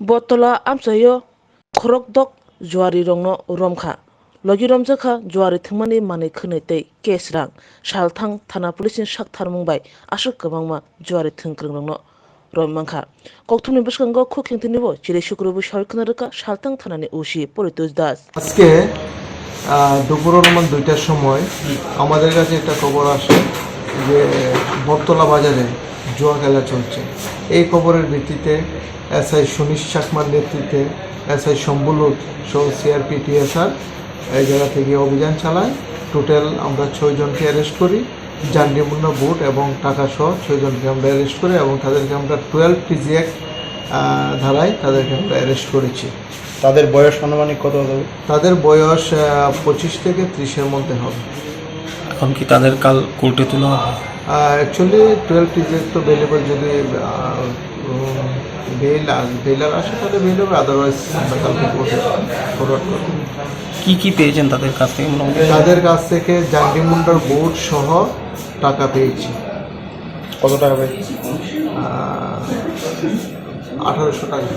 Botola amsayo khorok dok juari rongno romkha logi romjakha juari thingmani mane khunetei kesrang salthang thana police saktharmung bai asuk kabangma juari thingkrang rongno rommangkha kokthumni bwskango khukhlingtinibo chiri sukrubu sarkhana reka salthang thanani usi Poritos Das আজকে দুপুর অনুমান 2টার সময় আমাদের কাছে একটা খবর আসে যে বটতলা বাজারে জুয়া খেলা চলছে। এই খবরের ভিত্তিতে এসআই সুনীশ চাকমার নেতৃত্বে এসআই শম্ভুলুত সহ সিআরপি টিএসআর এই জায়গা থেকে অভিযান চালায়। টোটাল আমরা 6 জনকে অ্যারেস্ট করি, জানডিমুন্না বুট এবং টাকা সহ 6 জনকে আমরা অ্যারেস্ট করি এবং তাদেরকে আমরা 12 টিজি অ্যাক্ট ধারায় তাদেরকে আমরা অ্যারেস্ট করেছি। তাদের বয়স আনুমানিক কত হবে? তাদের বয়স 25 থেকে 30-এর মধ্যে হবে। এখন কি তাদের কাল কোর্টে তোলা হবে? অ্যাকচুয়ালি 12 টিজি তো বেলেবল, যদি বেলার আসে তাহলে বেল হবে, আদারওয়াইজ আমরা কালকে কোর্টে ফরওয়ার্ড করব। কি পেয়েছেন তাদের কাছ থেকে? তাদের কাছ থেকে জান্ডিমুন্ডার বুট সহ টাকা পেয়েছি। কত টাকা পেয়েছি? 1800 টাকা।